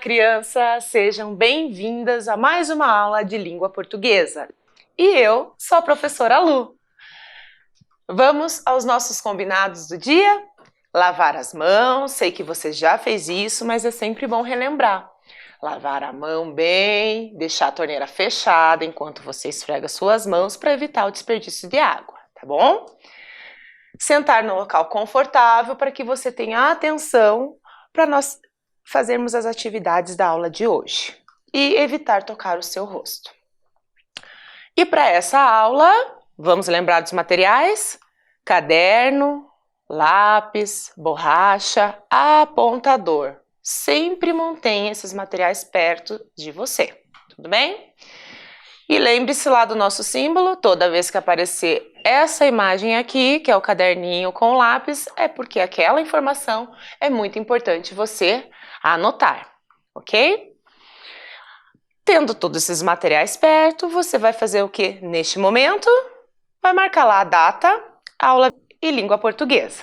crianças! Sejam bem-vindas a mais uma aula de língua portuguesa. E eu sou a professora Lu. Vamos aos nossos combinados do dia? Lavar as mãos, sei que você já fez isso, mas é sempre bom relembrar. Lavar a mão bem, deixar a torneira fechada enquanto você esfrega suas mãos para evitar o desperdício de água, tá bom? Sentar no local confortável para que você tenha atenção para nós fazermos as atividades da aula de hoje e evitar tocar o seu rosto. E para essa aula, vamos lembrar dos materiais? Caderno, lápis, borracha, apontador. Sempre mantenha esses materiais perto de você, tudo bem? E lembre-se lá do nosso símbolo, toda vez que aparecer essa imagem aqui, que é o caderninho com lápis, é porque aquela informação é muito importante você anotar, ok? Tendo todos esses materiais perto, você vai fazer o que neste momento? Vai marcar lá a data, aula e língua portuguesa.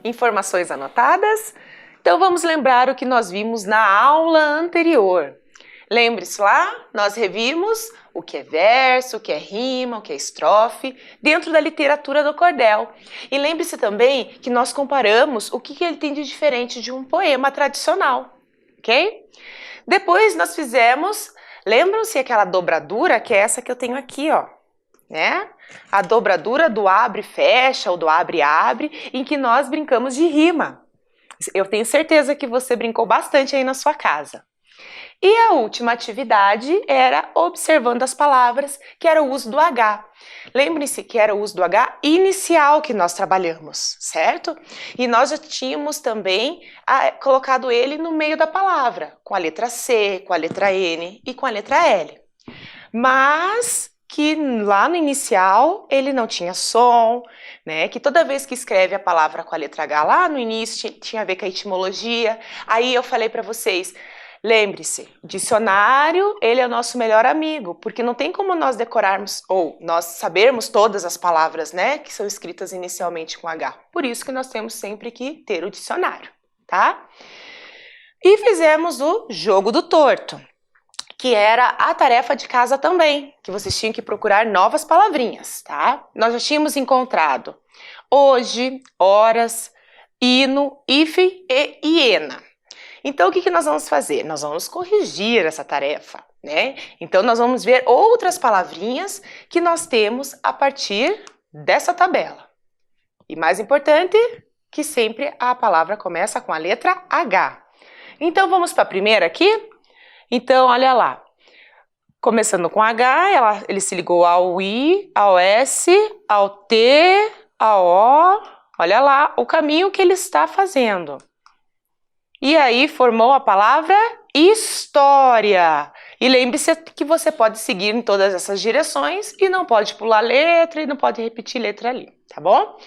Informações anotadas? Então vamos lembrar o que nós vimos na aula anterior. Lembre-se lá, nós revimos o que é verso, o que é rima, o que é estrofe, dentro da literatura do cordel. E lembre-se também que nós comparamos o que ele tem de diferente de um poema tradicional, ok? Depois nós fizemos, lembram-se aquela dobradura, que é essa que eu tenho aqui, ó, né? A dobradura do abre e fecha ou do abre e abre, em que nós brincamos de rima. Eu tenho certeza que você brincou bastante aí na sua casa. E a última atividade era observando as palavras, que era o uso do H. Lembre-se que era o uso do H inicial que nós trabalhamos, certo? E nós já tínhamos também colocado ele no meio da palavra, com a letra C, com a letra N e com a letra L. Mas que lá no inicial ele não tinha som, né? Que toda vez que escreve a palavra com a letra H lá no início tinha a ver com a etimologia. Aí eu falei para vocês, lembre-se, dicionário, ele é o nosso melhor amigo, porque não tem como nós decorarmos ou nós sabermos todas as palavras, né, que são escritas inicialmente com H. Por isso que nós temos sempre que ter o dicionário, tá? E fizemos o jogo do torto, que era a tarefa de casa também, que vocês tinham que procurar novas palavrinhas, tá? Nós já tínhamos encontrado hoje, horas, hino, hífen e hiena. Então, o que nós vamos fazer? Nós vamos corrigir essa tarefa, né? Então, nós vamos ver outras palavrinhas que nós temos a partir dessa tabela. E mais importante, que sempre a palavra começa com a letra H. Então, vamos para a primeira aqui? Então, olha lá. Começando com H, ele se ligou ao I, ao S, ao T, ao O. Olha lá o caminho que ele está fazendo. E aí formou a palavra história. E lembre-se que você pode seguir em todas essas direções e não pode pular letra e não pode repetir letra ali, tá bom?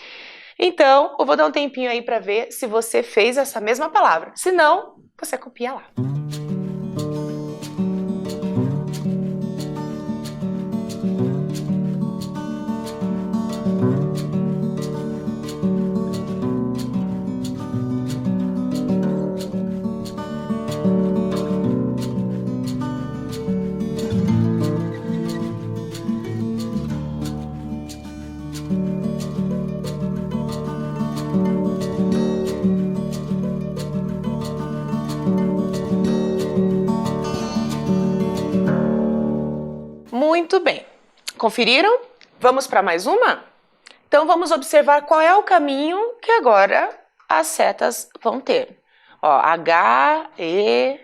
Então, eu vou dar um tempinho aí para ver se você fez essa mesma palavra. Se não, você copia lá. Muito bem. Conferiram? Vamos para mais uma? Então vamos observar qual é o caminho que agora as setas vão ter. Ó, H, E...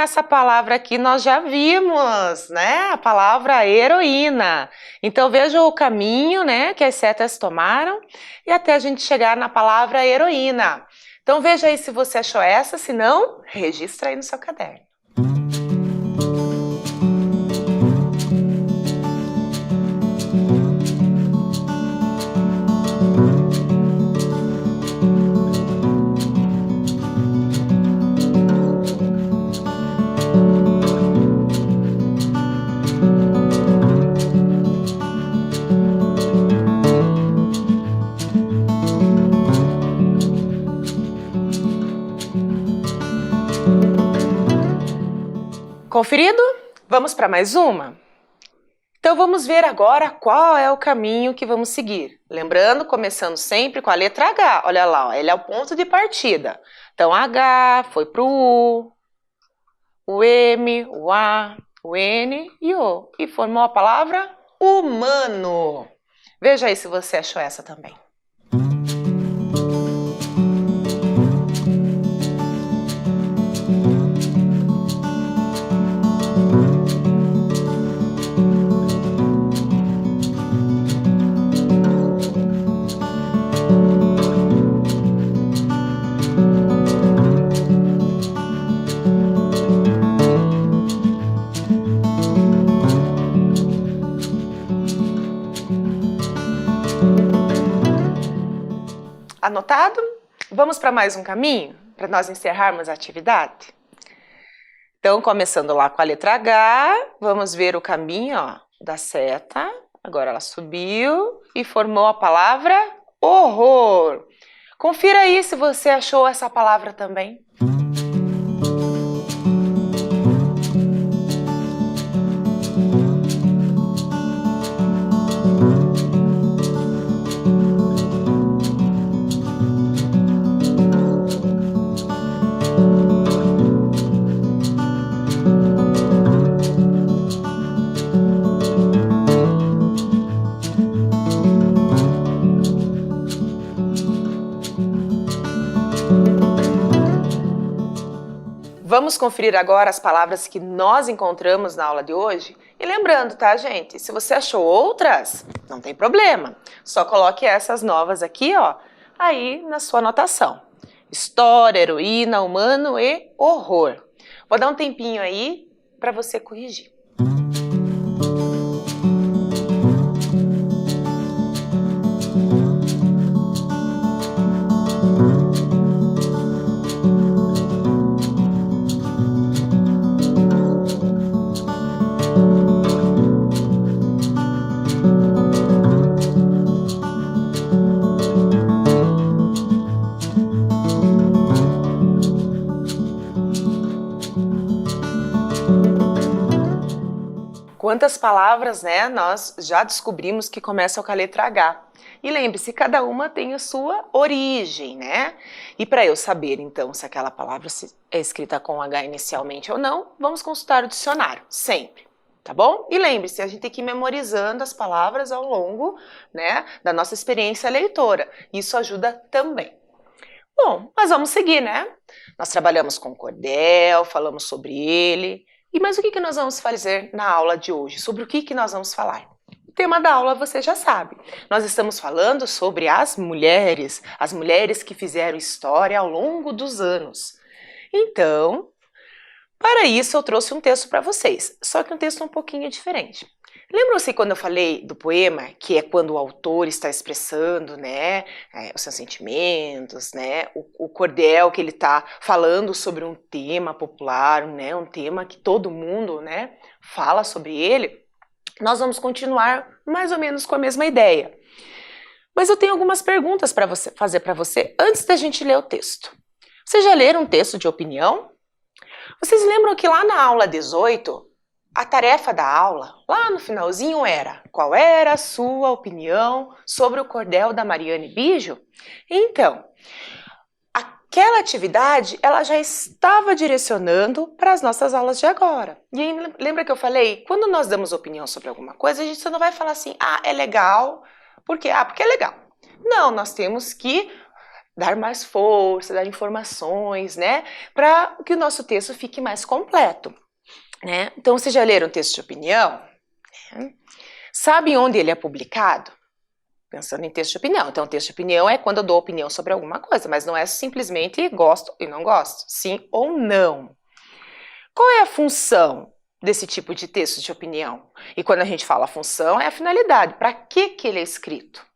essa palavra aqui nós já vimos, né? A palavra heroína. Então veja o caminho, né, que as setas tomaram e até a gente chegar na palavra heroína. Então veja aí se você achou essa, se não, registra aí no seu caderno. Conferido? Vamos para mais uma? Então vamos ver agora qual é o caminho que vamos seguir. Lembrando, começando sempre com a letra H. Olha lá, ó, ele é o ponto de partida. Então H foi para o U, o M, o A, o N e o O. E formou a palavra humano. Veja aí se você achou essa também. Anotado? Vamos para mais um caminho, para nós encerrarmos a atividade? Então, começando lá com a letra H, vamos ver o caminho, ó, da seta. Agora ela subiu e formou a palavra horror. Confira aí se você achou essa palavra também. Vamos conferir agora as palavras que nós encontramos na aula de hoje? E lembrando, tá, gente? Se você achou outras, não tem problema. Só coloque essas novas aqui, ó, aí na sua anotação. História, heroína, humano e horror. Vou dar um tempinho aí para você corrigir. Quantas palavras, né, nós já descobrimos que começam com a letra H. E lembre-se, cada uma tem a sua origem, né? E para eu saber, então, se aquela palavra é escrita com H inicialmente ou não, vamos consultar o dicionário, sempre, tá bom? E lembre-se, a gente tem que ir memorizando as palavras ao longo, né, da nossa experiência leitora. Isso ajuda também. Bom, mas vamos seguir, né? Nós trabalhamos com o cordel, falamos sobre ele. Mas o que nós vamos fazer na aula de hoje? Sobre o que nós vamos falar? O tema da aula você já sabe. Nós estamos falando sobre as mulheres que fizeram história ao longo dos anos. Então, para isso eu trouxe um texto para vocês, só que um texto um pouquinho diferente. Lembram-se quando eu falei do poema, que é quando o autor está expressando, né, os seus sentimentos, né, o cordel que ele está falando sobre um tema popular, né, um tema que todo mundo, né, fala sobre ele? Nós vamos continuar mais ou menos com a mesma ideia. Mas eu tenho algumas perguntas para fazer para você antes da gente ler o texto. Vocês já leram um texto de opinião? Vocês lembram que lá na aula 18, a tarefa da aula, lá no finalzinho era: qual era a sua opinião sobre o cordel da Mariane Bijo? Então, aquela atividade, ela já estava direcionando para as nossas aulas de agora. E aí, lembra que eu falei? Quando nós damos opinião sobre alguma coisa, a gente não vai falar assim, é legal. Por quê? Porque é legal. Não, nós temos que dar mais força, dar informações, né? Para que o nosso texto fique mais completo. Né? Então, vocês já leram um texto de opinião? Sabem onde ele é publicado? Pensando em texto de opinião. Então, texto de opinião é quando eu dou opinião sobre alguma coisa, mas não é simplesmente gosto e não gosto, sim ou não. Qual é a função desse tipo de texto de opinião? E quando a gente fala função, é a finalidade. Para que ele é escrito?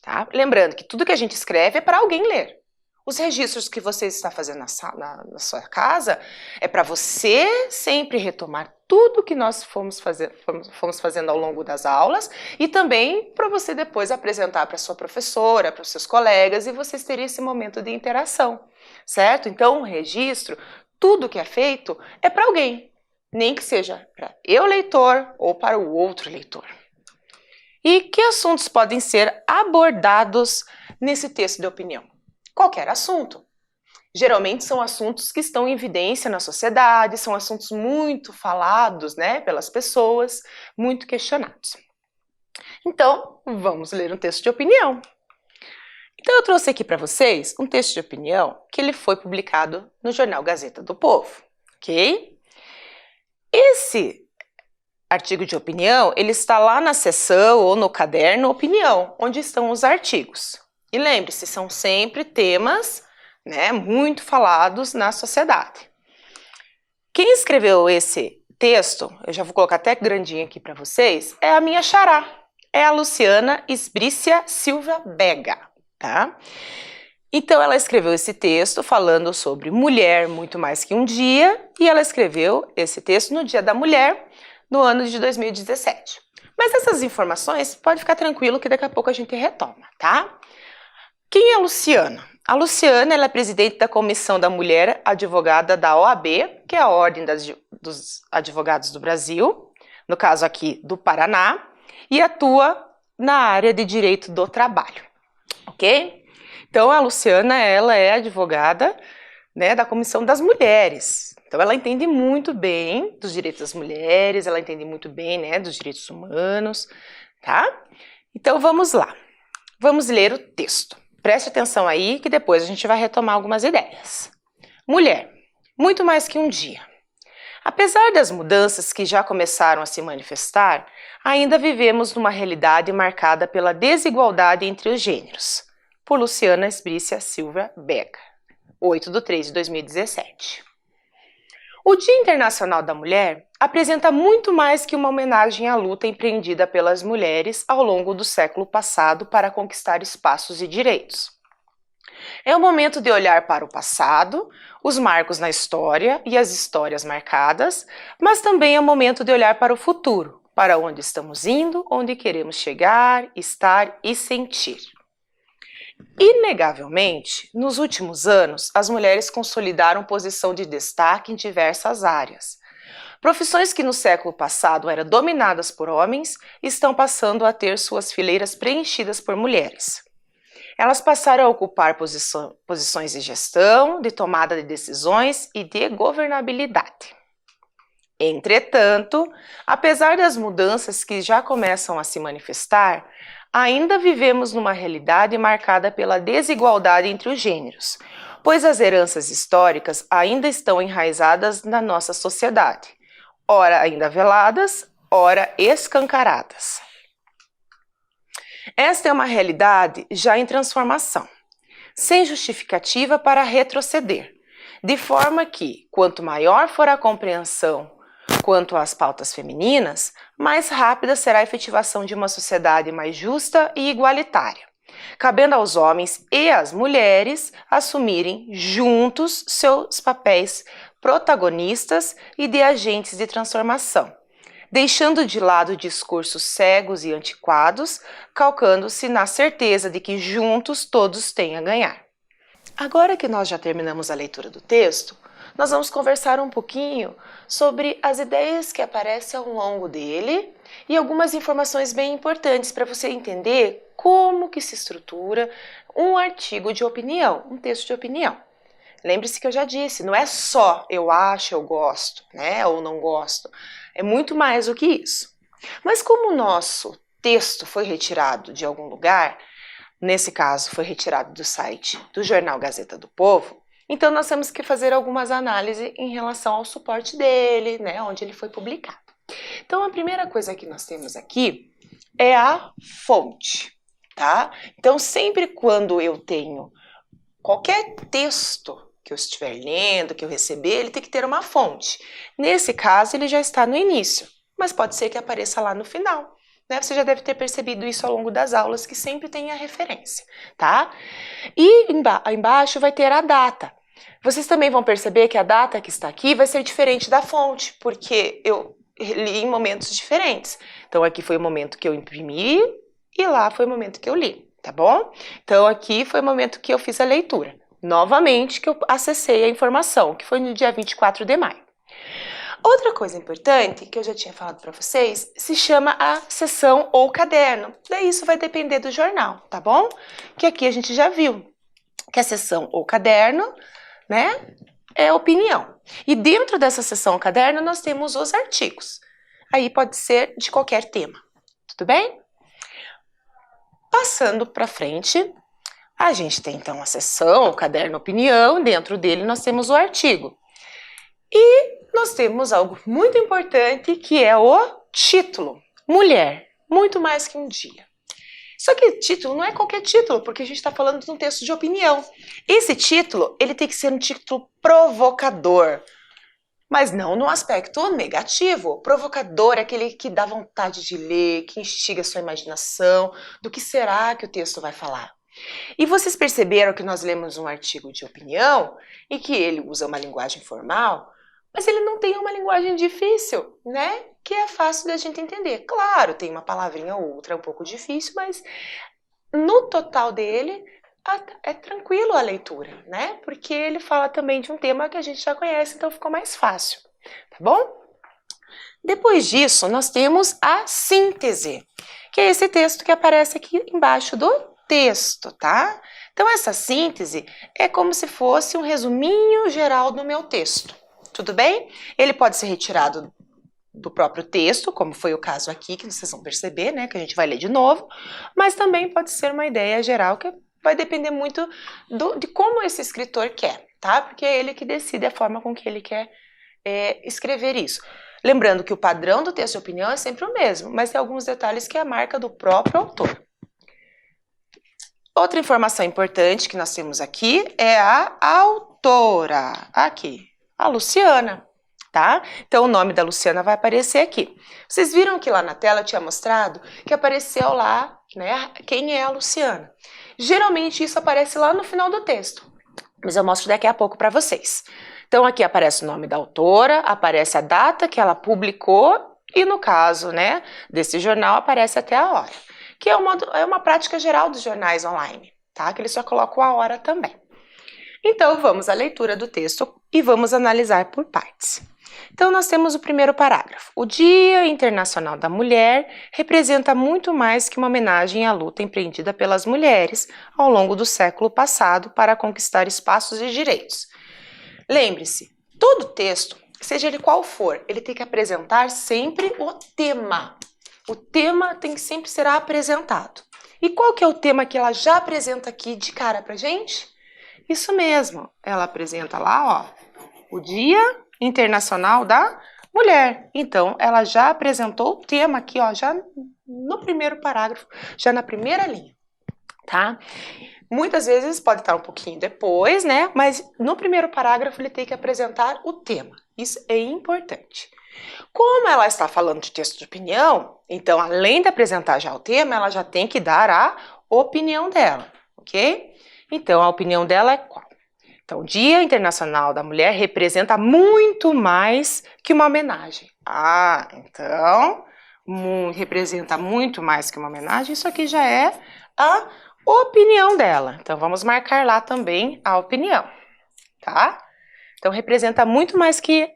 Tá? Lembrando que tudo que a gente escreve é para alguém ler. Os registros que você está fazendo na sua casa é para você sempre retomar tudo que nós fomos fazendo ao longo das aulas e também para você depois apresentar para sua professora, para os seus colegas e vocês terem esse momento de interação, certo? Então, o registro, tudo que é feito é para alguém, nem que seja para eu, leitor, ou para o outro leitor. E que assuntos podem ser abordados nesse texto de opinião? Qualquer assunto. Geralmente são assuntos que estão em evidência na sociedade, são assuntos muito falados, né, pelas pessoas, muito questionados. Então, vamos ler um texto de opinião. Então, eu trouxe aqui para vocês um texto de opinião que ele foi publicado no jornal Gazeta do Povo, ok? Esse artigo de opinião, ele está lá na seção ou no caderno opinião, onde estão os artigos. E lembre-se, são sempre temas, né, muito falados na sociedade. Quem escreveu esse texto, eu já vou colocar até grandinho aqui para vocês, é a minha xará, é a Luciana Esbrícia Silva Bega, tá? Então ela escreveu esse texto falando sobre mulher muito mais que um dia, e ela escreveu esse texto no Dia da Mulher, no ano de 2017. Mas essas informações, pode ficar tranquilo que daqui a pouco a gente retoma, tá? Quem é a Luciana? A Luciana ela é presidente da Comissão da Mulher Advogada da OAB, que é a Ordem dos Advogados do Brasil, no caso aqui do Paraná, e atua na área de direito do trabalho, ok? Então a Luciana ela é advogada, né, da Comissão das Mulheres. Então ela entende muito bem dos direitos das mulheres, ela entende muito bem, né, dos direitos humanos, tá? Então vamos lá, vamos ler o texto. Preste atenção aí que depois a gente vai retomar algumas ideias. Mulher, muito mais que um dia. Apesar das mudanças que já começaram a se manifestar, ainda vivemos numa realidade marcada pela desigualdade entre os gêneros. Por Luciana Esbrícia Silva Bega, 8/3/2017. O Dia Internacional da Mulher apresenta muito mais que uma homenagem à luta empreendida pelas mulheres ao longo do século passado para conquistar espaços e direitos. É o momento de olhar para o passado, os marcos na história e as histórias marcadas, mas também é o momento de olhar para o futuro, para onde estamos indo, onde queremos chegar, estar e sentir. Inegavelmente, nos últimos anos, as mulheres consolidaram posição de destaque em diversas áreas. Profissões que no século passado eram dominadas por homens estão passando a ter suas fileiras preenchidas por mulheres. Elas passaram a ocupar posições de gestão, de tomada de decisões e de governabilidade. Entretanto, apesar das mudanças que já começam a se manifestar, ainda vivemos numa realidade marcada pela desigualdade entre os gêneros, pois as heranças históricas ainda estão enraizadas na nossa sociedade, ora ainda veladas, ora escancaradas. Esta é uma realidade já em transformação, sem justificativa para retroceder, de forma que, quanto maior for a compreensão quanto às pautas femininas, mais rápida será a efetivação de uma sociedade mais justa e igualitária, cabendo aos homens e às mulheres assumirem juntos seus papéis protagonistas e de agentes de transformação, deixando de lado discursos cegos e antiquados, calcando-se na certeza de que juntos todos têm a ganhar. Agora que nós já terminamos a leitura do texto, nós vamos conversar um pouquinho sobre as ideias que aparecem ao longo dele e algumas informações bem importantes para você entender como que se estrutura um artigo de opinião, um texto de opinião. Lembre-se que eu já disse, não é só eu acho, eu gosto, né, ou não gosto, é muito mais do que isso. Mas como o nosso texto foi retirado de algum lugar, nesse caso foi retirado do site do jornal Gazeta do Povo, então nós temos que fazer algumas análises em relação ao suporte dele, né, onde ele foi publicado. Então a primeira coisa que nós temos aqui é a fonte, tá? Então sempre quando eu tenho qualquer texto que eu estiver lendo, que eu receber, ele tem que ter uma fonte. Nesse caso ele já está no início, mas pode ser que apareça lá no final. Né? Você já deve ter percebido isso ao longo das aulas, que sempre tem a referência, tá? E embaixo vai ter a data. Vocês também vão perceber que a data que está aqui vai ser diferente da fonte, porque eu li em momentos diferentes. Então aqui foi o momento que eu imprimi e lá foi o momento que eu li, tá bom? Então aqui foi o momento que eu fiz a leitura. Novamente que eu acessei a informação, que foi no dia 24 de maio. Outra coisa importante, que eu já tinha falado para vocês, se chama a seção ou caderno. Daí isso vai depender do jornal, tá bom? Que aqui a gente já viu que a seção ou caderno, né, é opinião. E dentro dessa seção ou caderno nós temos os artigos. Aí pode ser de qualquer tema, tudo bem? Passando para frente, a gente tem então a seção, o caderno opinião, dentro dele nós temos o artigo. E nós temos algo muito importante que é o título. Mulher, muito mais que um dia. Só que título não é qualquer título, porque a gente está falando de um texto de opinião. Esse título, ele tem que ser um título provocador, mas não no aspecto negativo. Provocador é aquele que dá vontade de ler, que instiga a sua imaginação, do que será que o texto vai falar. E vocês perceberam que nós lemos um artigo de opinião e que ele usa uma linguagem formal, mas ele não tem uma linguagem difícil, né? Que é fácil da gente entender. Claro, tem uma palavrinha ou outra um pouco difícil, mas no total dele é tranquilo a leitura, né? Porque ele fala também de um tema que a gente já conhece, então ficou mais fácil, tá bom? Depois disso, nós temos a síntese, que é esse texto que aparece aqui embaixo do texto, tá? Então essa síntese é como se fosse um resuminho geral do meu texto, tudo bem? Ele pode ser retirado do próprio texto, como foi o caso aqui, que vocês vão perceber, né, que a gente vai ler de novo, mas também pode ser uma ideia geral que vai depender muito de como esse escritor quer, tá? Porque é ele que decide a forma com que ele quer escrever isso. Lembrando que o padrão do texto de opinião é sempre o mesmo, mas tem alguns detalhes que é a marca do próprio autor. Outra informação importante que nós temos aqui é a autora, aqui, a Luciana, tá? Então o nome da Luciana vai aparecer aqui. Vocês viram que lá na tela eu tinha mostrado que apareceu lá, né, quem é a Luciana. Geralmente isso aparece lá no final do texto, mas eu mostro daqui a pouco para vocês. Então aqui aparece o nome da autora, aparece a data que ela publicou e no caso, né, desse jornal aparece até a hora, que é uma prática geral dos jornais online, tá? Que eles só colocam a hora também. Então vamos à leitura do texto e vamos analisar por partes. Então nós temos o primeiro parágrafo. O Dia Internacional da Mulher representa muito mais que uma homenagem à luta empreendida pelas mulheres ao longo do século passado para conquistar espaços e direitos. Lembre-se, todo texto, seja ele qual for, ele tem que apresentar sempre o tema. O tema tem que sempre ser apresentado. E qual que é o tema que ela já apresenta aqui de cara pra gente? Isso mesmo, ela apresenta lá, ó, o Dia Internacional da Mulher. Então, ela já apresentou o tema aqui, ó, já no primeiro parágrafo, já na primeira linha, tá? Muitas vezes pode estar um pouquinho depois, né? Mas no primeiro parágrafo ele tem que apresentar o tema. Isso é importante. Como ela está falando de texto de opinião, então, além de apresentar já o tema, ela já tem que dar a opinião dela, ok? Então, a opinião dela é qual? Então, o Dia Internacional da Mulher representa muito mais que uma homenagem. Ah, então, representa muito mais que uma homenagem, isso aqui já é a opinião dela. Então, vamos marcar lá também a opinião, tá? Então, representa muito mais que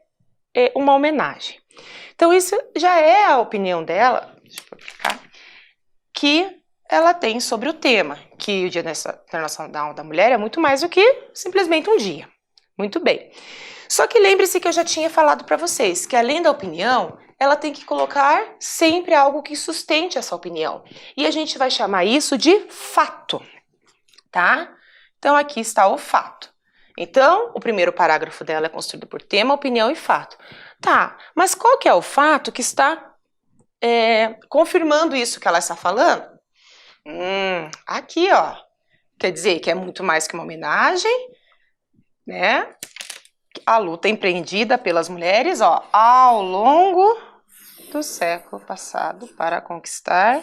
uma homenagem. Então, isso já é a opinião dela, deixa eu publicar, que ela tem sobre o tema, que o Dia Internacional da Mulher é muito mais do que simplesmente um dia. Muito bem. Só que lembre-se que eu já tinha falado para vocês que além da opinião, ela tem que colocar sempre algo que sustente essa opinião. E a gente vai chamar isso de fato, tá? Então aqui está o fato. Então, o primeiro parágrafo dela é construído por tema, opinião e fato. Tá, mas qual que é o fato que está confirmando isso que ela está falando? Aqui, ó, quer dizer que é muito mais que uma homenagem, né? A luta empreendida pelas mulheres, ó, ao longo do século passado para conquistar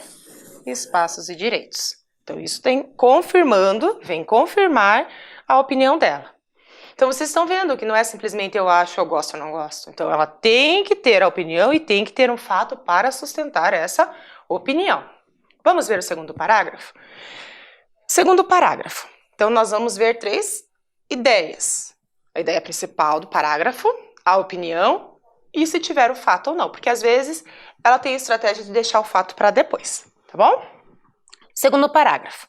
espaços e direitos. Então, isso vem confirmar a opinião dela. Então, vocês estão vendo que não é simplesmente eu acho, eu gosto, eu não gosto. Então, ela tem que ter a opinião e tem que ter um fato para sustentar essa opinião. Vamos ver o segundo parágrafo? Segundo parágrafo. Então, nós vamos ver 3 ideias. A ideia principal do parágrafo, a opinião e se tiver o fato ou não. Porque, às vezes, ela tem a estratégia de deixar o fato para depois, tá bom? Segundo parágrafo.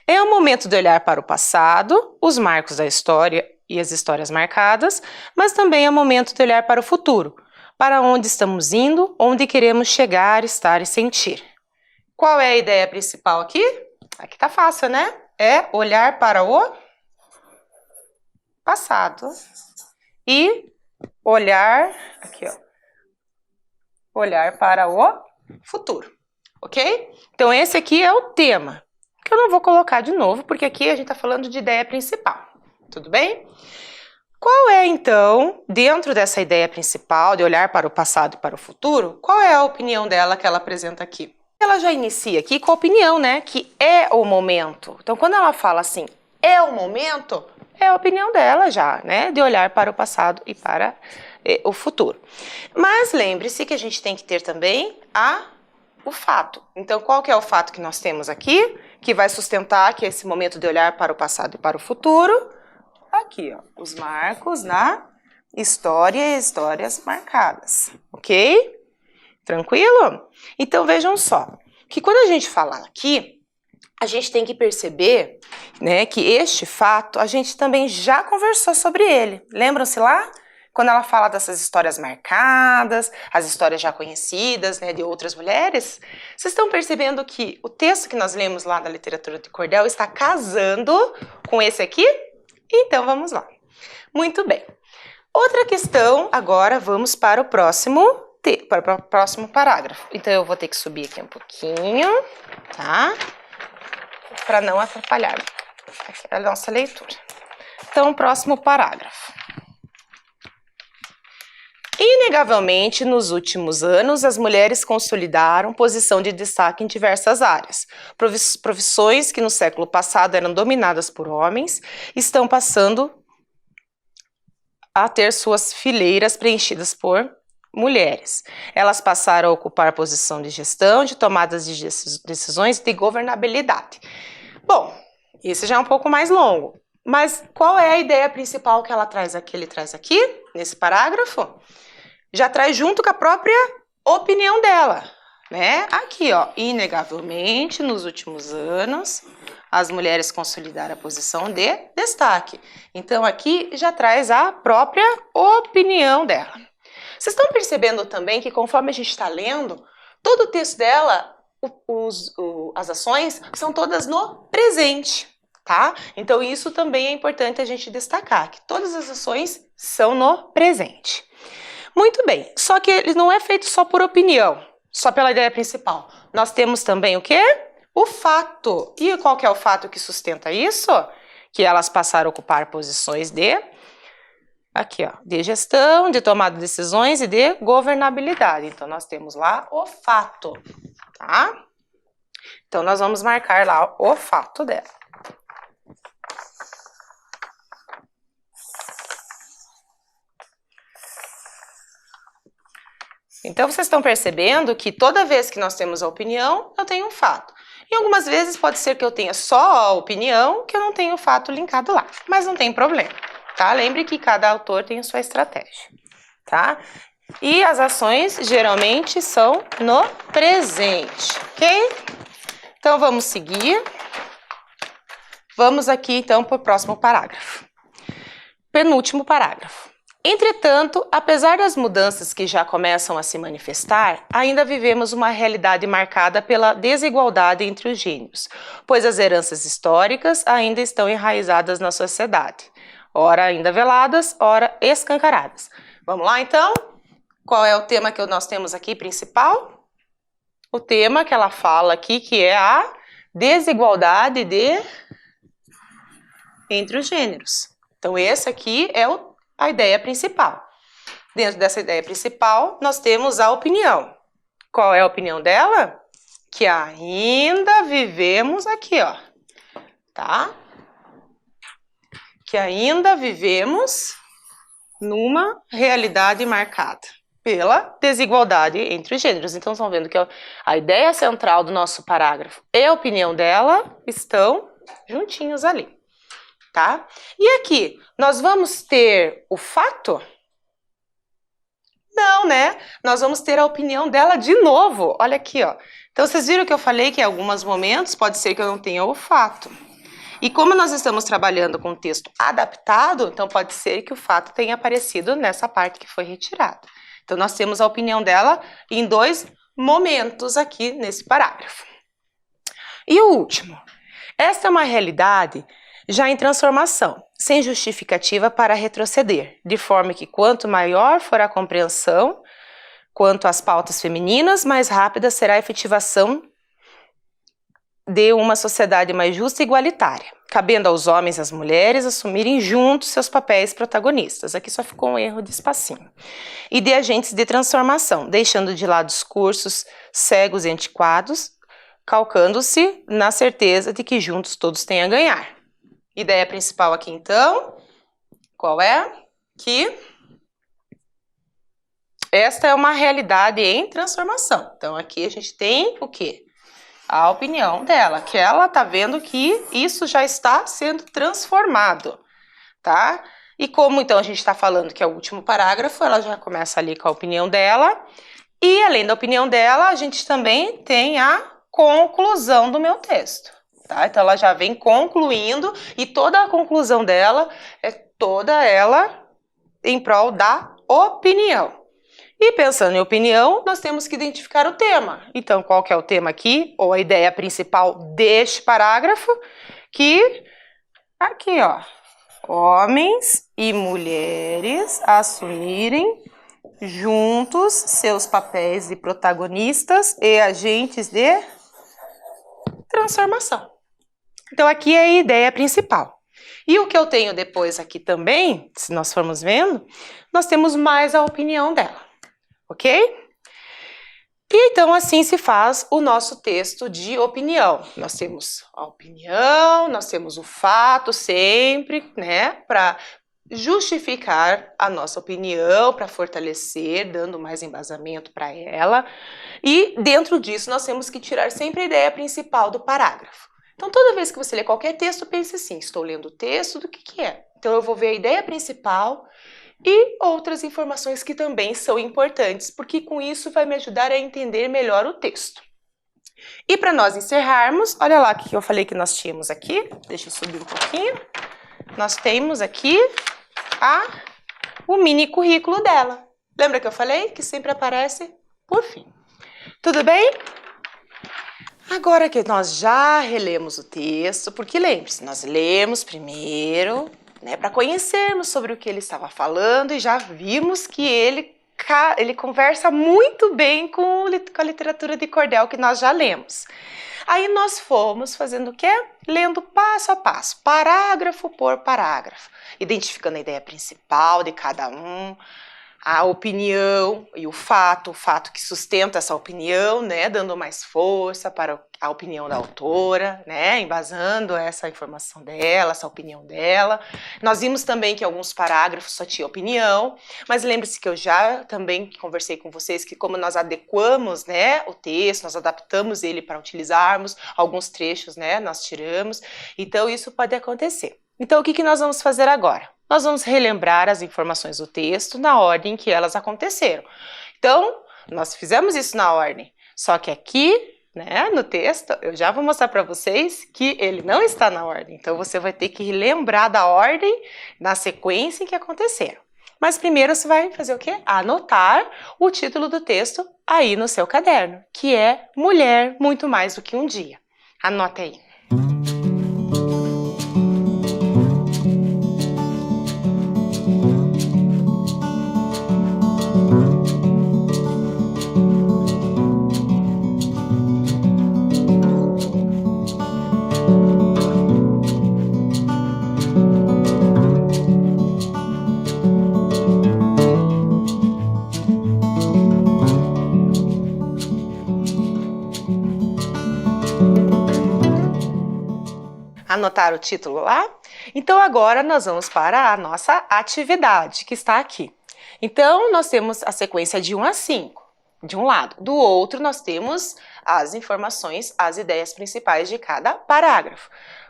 É o momento de olhar para o passado, os marcos da história e as histórias marcadas, mas também é o momento de olhar para o futuro, para onde estamos indo, onde queremos chegar, estar e sentir. Qual é a ideia principal aqui? Aqui tá fácil, né? É olhar para o passado e olhar, aqui ó, olhar para o futuro, ok? Então esse aqui é o tema, que eu não vou colocar de novo, porque aqui a gente tá falando de ideia principal, tudo bem? Qual é então, dentro dessa ideia principal de olhar para o passado e para o futuro, qual é a opinião dela que ela apresenta aqui? Ela já inicia aqui com a opinião, né, que é o momento. Então, quando ela fala assim, é o momento, é a opinião dela já, né, de olhar para o passado e para o futuro. Mas lembre-se que a gente tem que ter também o fato. Então, qual que é o fato que nós temos aqui, que vai sustentar que é esse momento de olhar para o passado e para o futuro? Aqui, ó, os marcos na história e histórias marcadas, ok? Tranquilo? Então, vejam só, que quando a gente fala aqui, a gente tem que perceber, né, que este fato, a gente também já conversou sobre ele. Lembram-se lá? Quando ela fala dessas histórias marcadas, as histórias já conhecidas, né, de outras mulheres, vocês estão percebendo que o texto que nós lemos lá da literatura de cordel está casando com esse aqui? Então, vamos lá. Muito bem. Outra questão, agora vamos para o próximo parágrafo. Então, eu vou ter que subir aqui um pouquinho, tá? Para não atrapalhar aqui a nossa leitura. Então, próximo parágrafo. Inegavelmente, nos últimos anos, as mulheres consolidaram posição de destaque em diversas áreas. Profissões que no século passado eram dominadas por homens estão passando a ter suas fileiras preenchidas por mulheres. Elas passaram a ocupar a posição de gestão, de tomadas de decisões e de governabilidade. Bom, esse já é um pouco mais longo, mas qual é a ideia principal que ela traz aqui? Ele traz aqui, nesse parágrafo? Já traz junto com a própria opinião dela, né? Aqui, ó, inegavelmente, nos últimos anos, as mulheres consolidaram a posição de destaque. Então, aqui já traz a própria opinião dela. Vocês estão percebendo também que conforme a gente está lendo, todo o texto dela, as ações, são todas no presente, tá? Então, isso também é importante a gente destacar, que todas as ações são no presente. Muito bem, só que ele não é feito só por opinião, só pela ideia principal. Nós temos também o quê? O fato. E qual que é o fato que sustenta isso? Que elas passaram a ocupar posições de aqui, ó, de gestão, de tomada de decisões e de governabilidade. Então, nós temos lá o fato, tá? Então, nós vamos marcar lá o fato dela. Então, vocês estão percebendo que toda vez que nós temos a opinião, eu tenho um fato. E algumas vezes pode ser que eu tenha só a opinião, que eu não tenho o fato linkado lá. Mas não tem problema, tá? Lembre que cada autor tem a sua estratégia, tá? E as ações geralmente são no presente, ok? Então, vamos seguir. Vamos aqui, então, para o próximo parágrafo. Penúltimo parágrafo. Entretanto, apesar das mudanças que já começam a se manifestar, ainda vivemos uma realidade marcada pela desigualdade entre os gêneros, pois as heranças históricas ainda estão enraizadas na sociedade, ora ainda veladas, ora escancaradas. Vamos lá, então? Qual é o tema que nós temos aqui principal? O tema que ela fala aqui, que é a desigualdade entre os gêneros. Então, esse aqui é a ideia principal. Dentro dessa ideia principal, nós temos a opinião. Qual é a opinião dela? Que ainda vivemos aqui, ó, tá? Que ainda vivemos numa realidade marcada pela desigualdade entre os gêneros. Então, estão vendo que a ideia central do nosso parágrafo e a opinião dela estão juntinhos ali, tá? E aqui, nós vamos ter o fato? Não, né? Nós vamos ter a opinião dela de novo. Olha aqui, ó. Então, vocês viram que eu falei que em alguns momentos pode ser que eu não tenha o fato. E como nós estamos trabalhando com o texto adaptado, então pode ser que o fato tenha aparecido nessa parte que foi retirada. Então, nós temos a opinião dela em dois momentos aqui nesse parágrafo. E o último. Esta é uma realidade já em transformação, sem justificativa para retroceder, de forma que quanto maior for a compreensão quanto às pautas femininas, mais rápida será a efetivação de uma sociedade mais justa e igualitária, cabendo aos homens e às mulheres assumirem juntos seus papéis protagonistas. Aqui só ficou um erro de espacinho. E de agentes de transformação, deixando de lado discursos cegos e antiquados, calcando-se na certeza de que juntos todos têm a ganhar. Ideia principal aqui, então, qual é? Que esta é uma realidade em transformação. Então, aqui a gente tem o quê? A opinião dela, que ela tá vendo que isso já está sendo transformado, tá? E como, então, a gente está falando que é o último parágrafo, ela já começa ali com a opinião dela. E, além da opinião dela, a gente também tem a conclusão do meu texto. Tá? Então, ela já vem concluindo e toda a conclusão dela é toda ela em prol da opinião. E pensando em opinião, nós temos que identificar o tema. Então, qual que é o tema aqui? Ou a ideia principal deste parágrafo? Que, aqui, ó, homens e mulheres assumirem juntos seus papéis de protagonistas e agentes de transformação. Então, aqui é a ideia principal. E o que eu tenho depois aqui também, se nós formos vendo, nós temos mais a opinião dela, ok? E então, assim se faz o nosso texto de opinião. Nós temos a opinião, nós temos o fato sempre, né, para justificar a nossa opinião, para fortalecer, dando mais embasamento para ela. E dentro disso, nós temos que tirar sempre a ideia principal do parágrafo. Então, toda vez que você lê qualquer texto, pense assim, estou lendo o texto, do que é? Então, eu vou ver a ideia principal e outras informações que também são importantes, porque com isso vai me ajudar a entender melhor o texto. E para nós encerrarmos, olha lá o que eu falei que nós tínhamos aqui, deixa eu subir um pouquinho. Nós temos aqui o mini currículo dela. Lembra que eu falei que sempre aparece por fim? Tudo bem? Agora que nós já relemos o texto, porque lembre-se, nós lemos primeiro, né, para conhecermos sobre o que ele estava falando e já vimos que ele conversa muito bem com a literatura de cordel que nós já lemos. Aí nós fomos fazendo o quê? Lendo passo a passo, parágrafo por parágrafo, identificando a ideia principal de cada um, a opinião e o fato que sustenta essa opinião, né, dando mais força para a opinião da autora, né, embasando essa informação dela, essa opinião dela. Nós vimos também que alguns parágrafos só tinha opinião, mas lembre-se que eu já também conversei com vocês que como nós adequamos, né, o texto, nós adaptamos ele para utilizarmos, alguns trechos, né, nós tiramos, então isso pode acontecer. Então o que nós vamos fazer agora? Nós vamos relembrar as informações do texto na ordem que elas aconteceram. Então, nós fizemos isso na ordem, só que aqui, né, no texto, eu já vou mostrar para vocês que ele não está na ordem. Então, você vai ter que lembrar da ordem, na sequência em que aconteceram. Mas primeiro você vai fazer o quê? Anotar o título do texto aí no seu caderno, que é Mulher Muito Mais do que um Dia. Anota aí. Anotar o título lá? Então agora nós vamos para a nossa atividade, que está aqui. Então nós temos a sequência de 1 a 5, de um lado. Do outro nós temos as informações, as ideias principais de cada parágrafo.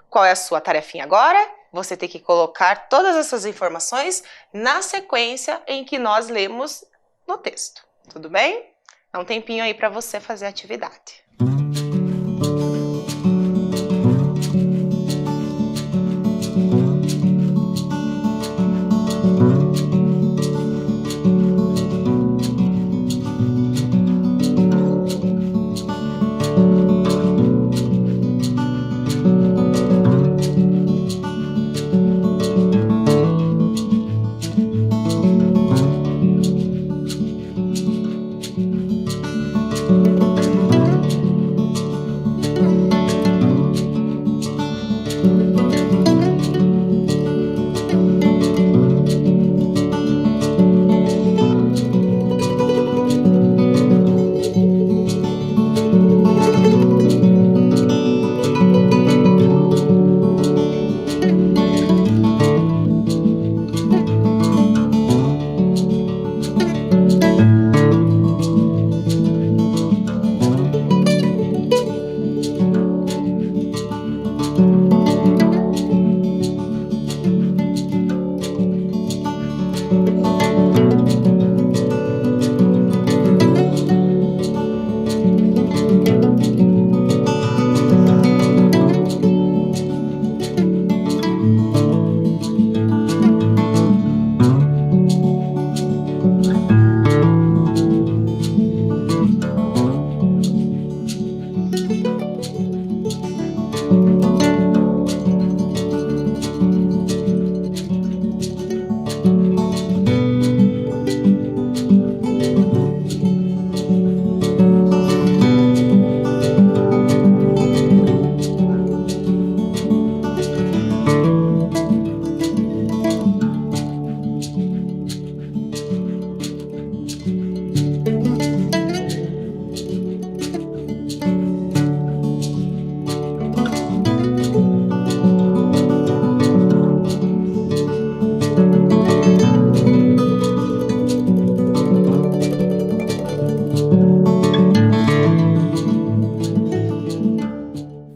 Qual é a sua tarefinha agora? Você tem que colocar todas essas informações na sequência em que nós lemos no texto. Tudo bem? Dá um tempinho aí para você fazer a atividade.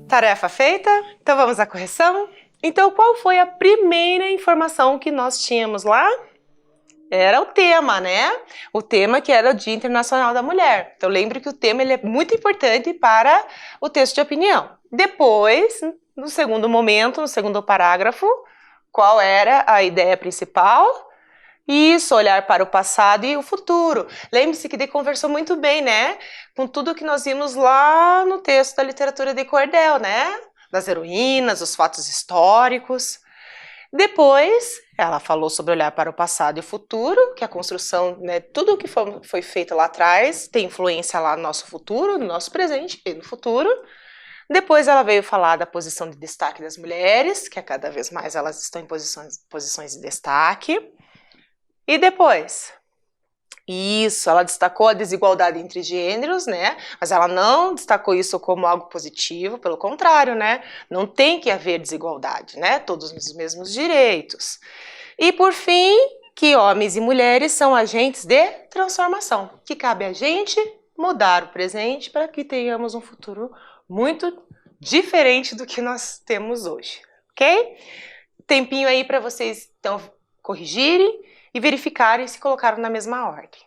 Tarefa feita? Então vamos à correção? Então qual foi a primeira informação que nós tínhamos lá? Era o tema, né? O tema que era o Dia Internacional da Mulher. Então lembre que o tema ele é muito importante para o texto de opinião. Depois, no segundo momento, no segundo parágrafo, qual era a ideia principal? Isso, olhar para o passado e o futuro. Lembre-se que ele conversou muito bem, né? Com tudo que nós vimos lá no texto da literatura de cordel, né? Das heroínas, os fatos históricos. Depois, ela falou sobre olhar para o passado e o futuro, que a construção, né, tudo o que foi feito lá atrás tem influência lá no nosso futuro, no nosso presente e no futuro. Depois ela veio falar da posição de destaque das mulheres, que cada vez mais elas estão em posições de destaque. E depois? Isso, ela destacou a desigualdade entre gêneros, né? Mas ela não destacou isso como algo positivo, pelo contrário, né? Não tem que haver desigualdade, né? Todos os mesmos direitos. E por fim, que homens e mulheres são agentes de transformação, que cabe a gente mudar o presente para que tenhamos um futuro muito diferente do que nós temos hoje, ok? Tempinho aí para vocês então corrigirem e verificarem se colocaram na mesma ordem.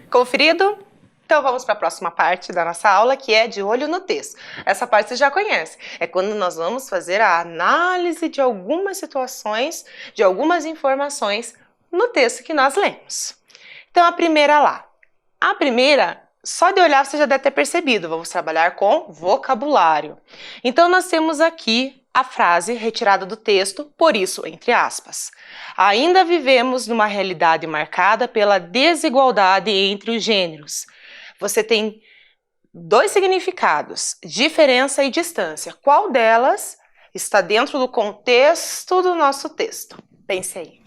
Conferido? Então vamos para a próxima parte da nossa aula, que é de olho no texto. Essa parte você já conhece. É quando nós vamos fazer a análise de algumas situações, de algumas informações no texto que nós lemos. Então a primeira lá. A primeira, só de olhar você já deve ter percebido. Vamos trabalhar com vocabulário. Então nós temos aqui a frase retirada do texto, por isso, entre aspas. Ainda vivemos numa realidade marcada pela desigualdade entre os gêneros. Você tem dois significados, diferença e distância. Qual delas está dentro do contexto do nosso texto? Pense aí.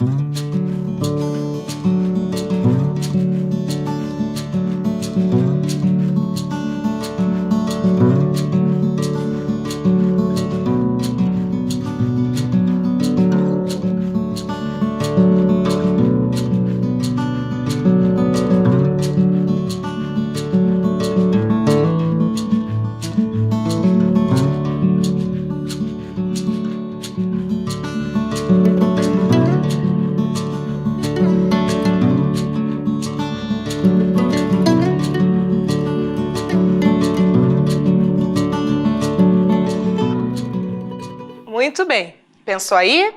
Muito bem, pensou aí?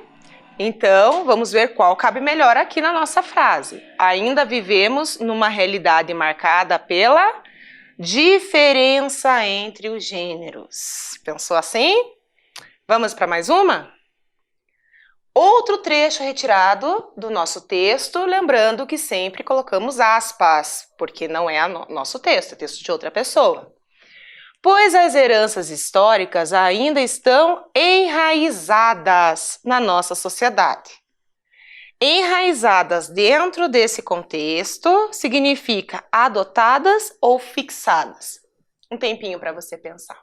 Então, vamos ver qual cabe melhor aqui na nossa frase. Ainda vivemos numa realidade marcada pela diferença entre os gêneros. Pensou assim? Vamos para mais uma? Outro trecho retirado do nosso texto, lembrando que sempre colocamos aspas, porque não é nosso texto, é texto de outra pessoa. Pois as heranças históricas ainda estão enraizadas na nossa sociedade. Enraizadas dentro desse contexto significa adotadas ou fixadas. Um tempinho para você pensar.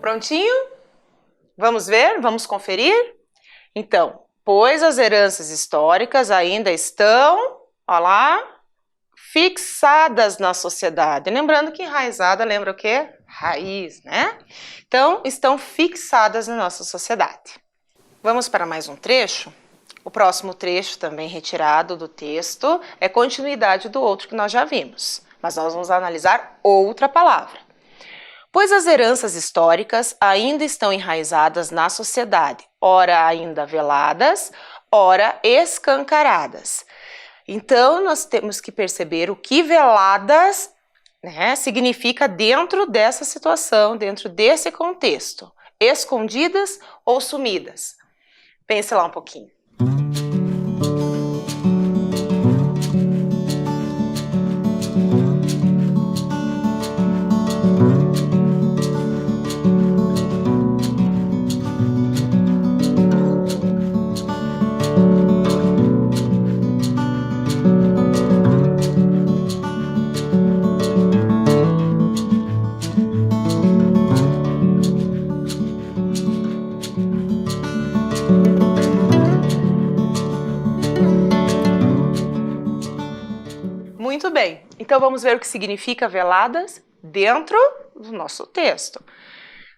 Prontinho? Vamos ver? Vamos conferir? Então, pois as heranças históricas ainda estão, ó lá, fixadas na sociedade. Lembrando que enraizada lembra o quê? Raiz, né? Então, estão fixadas na nossa sociedade. Vamos para mais um trecho? O próximo trecho, também retirado do texto, é continuidade do outro que nós já vimos. mas nós vamos analisar outra palavra. Pois as heranças históricas ainda estão enraizadas na sociedade, ora ainda veladas, ora escancaradas. Então, nós temos que perceber o que veladas, né, significa dentro dessa situação, dentro desse contexto. Escondidas ou sumidas? Pense lá um pouquinho. Muito bem, então vamos ver o que significa veladas dentro do nosso texto.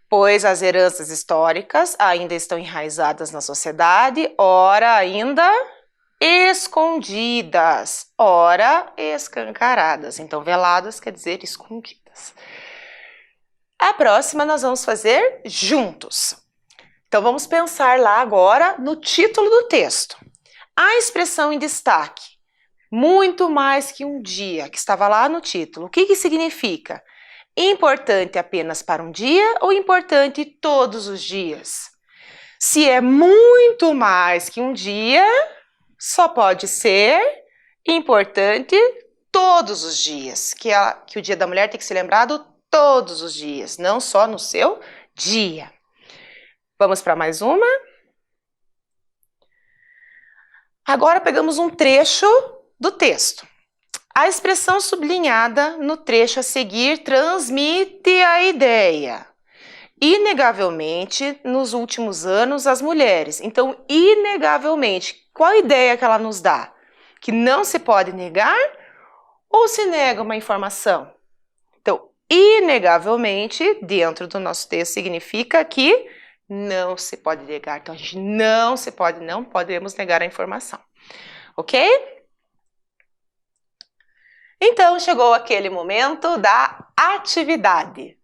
Pois as heranças históricas ainda estão enraizadas na sociedade, ora ainda escondidas, ora escancaradas. Então, veladas quer dizer escondidas. A próxima nós vamos fazer juntos. Então, vamos pensar lá agora no título do texto. A expressão em destaque, muito mais que um dia, que estava lá no título. O que significa? Importante apenas para um dia ou importante todos os dias? Se é muito mais que um dia, só pode ser importante todos os dias. Que o Dia da Mulher tem que ser lembrado todos os dias, não só no seu dia. Vamos para mais uma? Agora pegamos um trecho do texto. A expressão sublinhada no trecho a seguir transmite a ideia. Inegavelmente, nos últimos anos, as mulheres. Então, inegavelmente, qual a ideia que ela nos dá? Que não se pode negar ou se nega uma informação? Então, inegavelmente, dentro do nosso texto, significa que não se pode negar. Então, a gente não podemos negar a informação. Ok? Então, chegou aquele momento da atividade.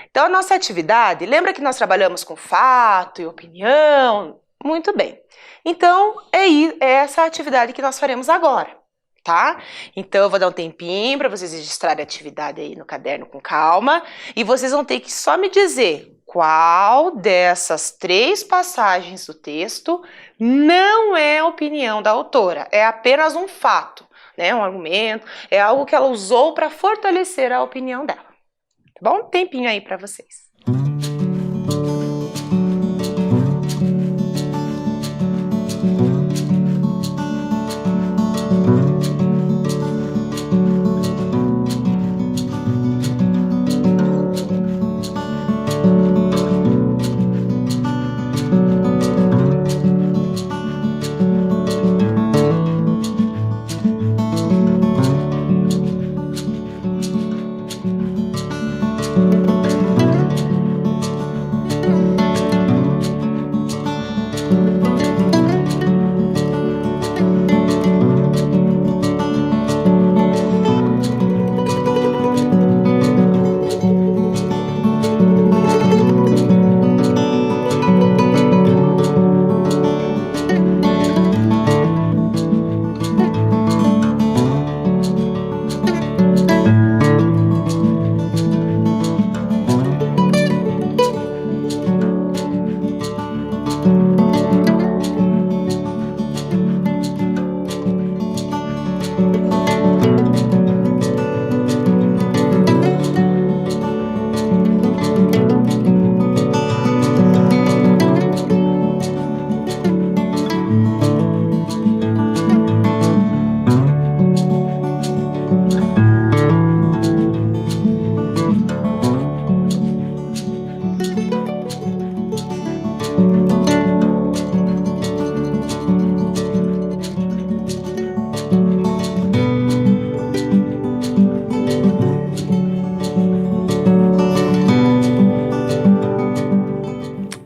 Então, a nossa atividade, lembra que nós trabalhamos com fato e opinião? Muito bem. Então, é essa a atividade que nós faremos agora, tá? Então, eu vou dar um tempinho para vocês registrarem a atividade aí no caderno com calma e vocês vão ter que só me dizer qual dessas 3 passagens do texto não é a opinião da autora, é apenas um fato. Né, um argumento, é algo que ela usou para fortalecer a opinião dela. Tá bom? Tempinho aí para vocês.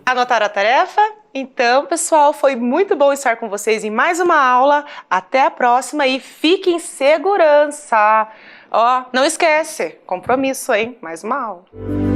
Anotaram a tarefa? Então, pessoal, foi muito bom estar com vocês em mais uma aula. Até a próxima e fiquem em segurança. Ó, não esquece, compromisso, hein? Mais uma aula.